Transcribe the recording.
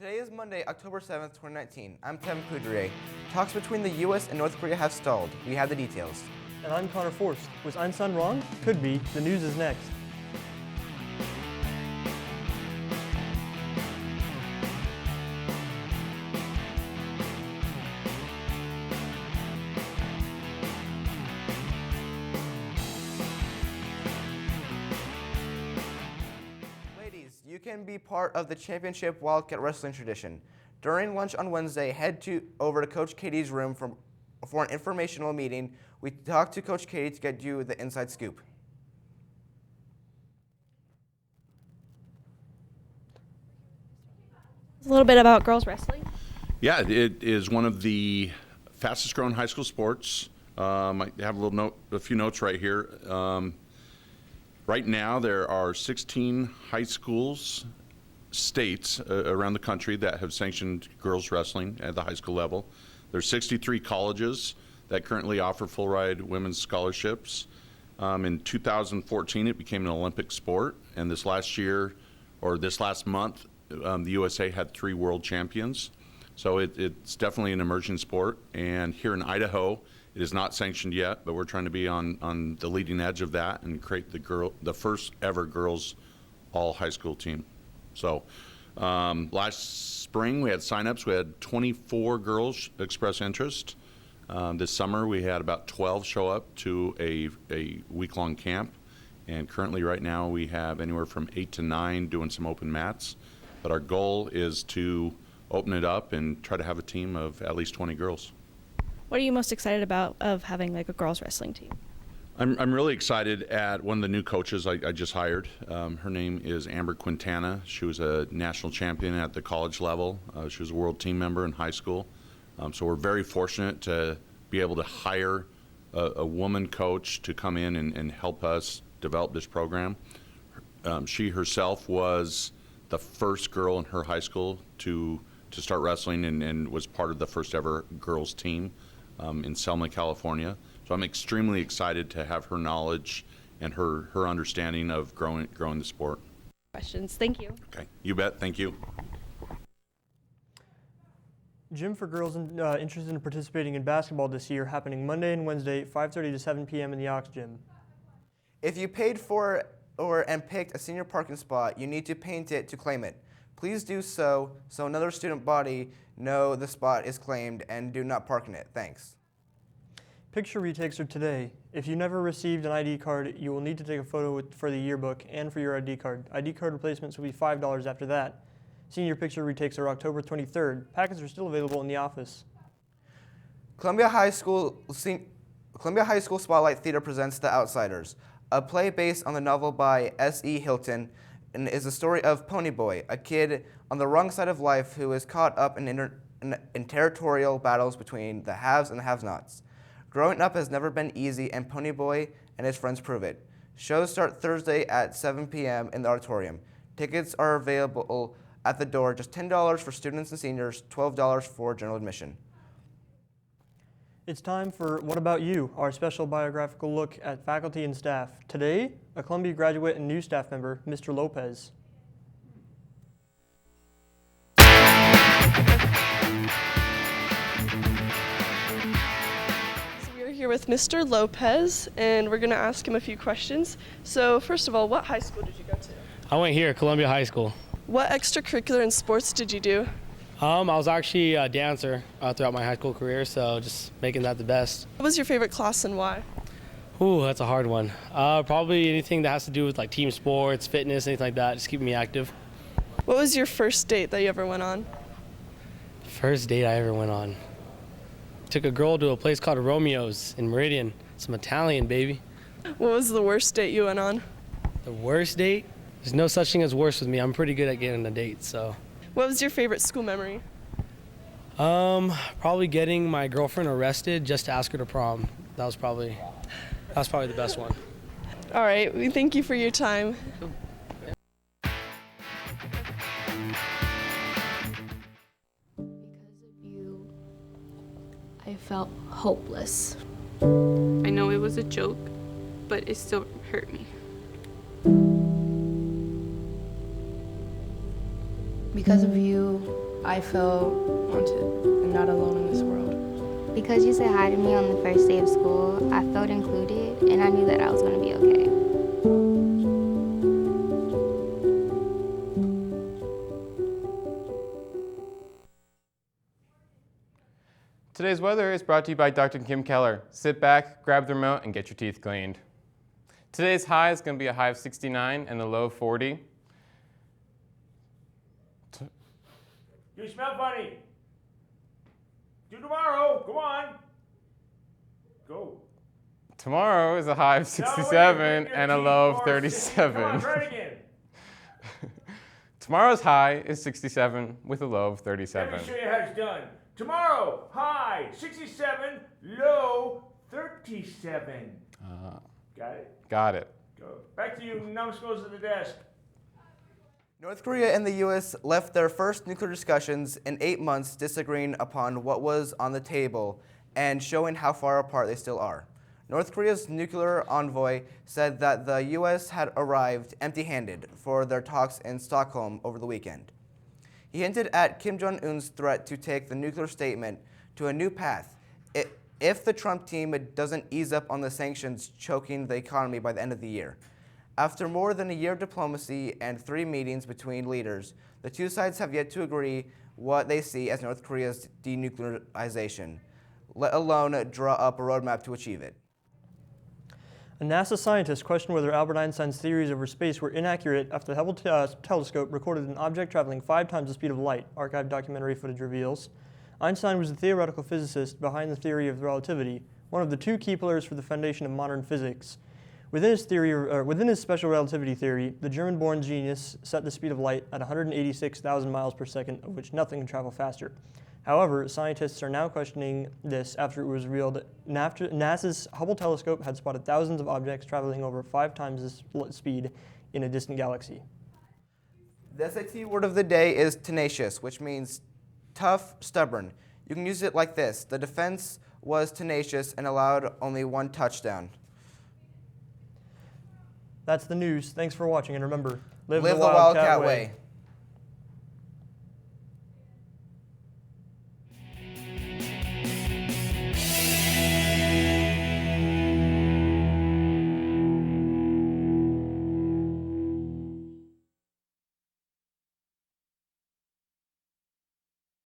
Today is Monday, October 7th, 2019. I'm Tim Poudrier. Talks between the U.S. and North Korea have stalled. We have the details. And I'm Connor Forst. Was Einstein wrong? Could be. The news is next. You can be part of the championship Wildcat wrestling tradition. During lunch on Wednesday, head over to Coach Katie's room for an informational meeting. We talked to Coach Katie to get you the inside scoop. A little bit about girls wrestling. Yeah, it is one of the fastest growing high school sports. I have a few notes right here. Right now, there are 16 high schools, states around the country that have sanctioned girls wrestling at the high school level. There's 63 colleges that currently offer full ride women's scholarships. In 2014, it became an Olympic sport, and this last month, the USA had 3 world champions. So it's definitely an emerging sport, and here in Idaho, it is not sanctioned yet, but we're trying to be on the leading edge of that and create the first ever girls all high school team. So last spring we had signups. We had 24 girls express interest. This summer we had about 12 show up to a week-long camp, and currently right now we have anywhere from 8 to 9 doing some open mats. But our goal is to open it up and try to have a team of at least 20 girls. What are you most excited about of having like a girls wrestling team? I'm really excited at one of the new coaches I just hired. Her name is Amber Quintana. She was a national champion at the college level. She was a world team member in high school. So we're very fortunate to be able to hire a woman coach to come in and help us develop this program. She herself was the first girl in her high school to start wrestling and was part of the first ever girls team in Selma, California. So I'm extremely excited to have her knowledge and her understanding of growing the sport. Questions. Thank you. Okay, you bet. Thank you. Gym for girls interested in participating in basketball this year, happening Monday and Wednesday, 5:30 to 7 p.m. in the Ox Gym. If you paid for and picked a senior parking spot, you need to paint it to claim it. Please do so another student body know the spot is claimed and do not park in it. Thanks. Picture retakes are today. If you never received an ID card, you will need to take a photo for the yearbook and for your ID card. ID card replacements will be $5 after that. Senior picture retakes are October 23rd. Packets are still available in the office. Columbia High School Spotlight Theater presents The Outsiders, a play based on the novel by S.E. Hilton, and is the story of Pony Boy, a kid on the wrong side of life who is caught up in territorial battles between the haves and the have-nots. Growing up has never been easy, and Pony Boy and his friends prove it. Shows start Thursday at 7 p.m. in the auditorium. Tickets are available at the door, just $10 for students and seniors, $12 for general admission. It's time for What About You, our special biographical look at faculty and staff. Today, a Columbia graduate and new staff member, Mr. Lopez. So we're here with Mr. Lopez, and we're going to ask him a few questions. So first of all, what high school did you go to? I went here, Columbia High School. What extracurricular and sports did you do? I was actually a dancer throughout my high school career, so just making that the best. What was your favorite class and why? Ooh, that's a hard one. Probably anything that has to do with like team sports, fitness, anything like that, just keeping me active. What was your first date that you ever went on? First date I ever went on. Took a girl to a place called Romeo's in Meridian. Some Italian, baby. What was the worst date you went on? The worst date? There's no such thing as worst with me. I'm pretty good at getting a date, so. What was your favorite school memory? Probably getting my girlfriend arrested just to ask her to prom. That was probably the best one. All right, we thank you for your time. Because of you, I felt hopeless. I know it was a joke, but it still hurt me. Because of you, I felt wanted and not alone in this world. Because you said hi to me on the first day of school, I felt included, and I knew that I was going to be okay. Today's weather is brought to you by Dr. Kim Keller. Sit back, grab the remote, and get your teeth cleaned. Today's high is going to be a high of 69 and a low of 40. You smell funny. Do tomorrow. Come on. Go. Tomorrow is a high of 67 and a low of 37. Come on, try it again. Tomorrow's high is 67 with a low of 37. Let me show you how it's done. Tomorrow, high 67, low 37. Got it? Got it. Go. Back to you, numbskulls at the desk. North Korea and the U.S. left their first nuclear discussions in 8 months disagreeing upon what was on the table and showing how far apart they still are. North Korea's nuclear envoy said that the U.S. had arrived empty-handed for their talks in Stockholm over the weekend. He hinted at Kim Jong-un's threat to take the nuclear statement to a new path if the Trump team doesn't ease up on the sanctions choking the economy by the end of the year. After more than a year of diplomacy and 3 meetings between leaders, the two sides have yet to agree what they see as North Korea's denuclearization, let alone draw up a roadmap to achieve it. A NASA scientist questioned whether Albert Einstein's theories over space were inaccurate after the Hubble telescope recorded an object traveling 5 times the speed of light, archived documentary footage reveals. Einstein was the theoretical physicist behind the theory of relativity, one of the 2 key pillars for the foundation of modern physics. Within his special relativity theory, the German-born genius set the speed of light at 186,000 miles per second, of which nothing can travel faster. However, scientists are now questioning this after it was revealed NASA's Hubble telescope had spotted thousands of objects traveling over 5 times this speed in a distant galaxy. The SAT word of the day is tenacious, which means tough, stubborn. You can use it like this. The defense was tenacious and allowed only 1 touchdown. That's the news. Thanks for watching, and remember, live the Wildcat way.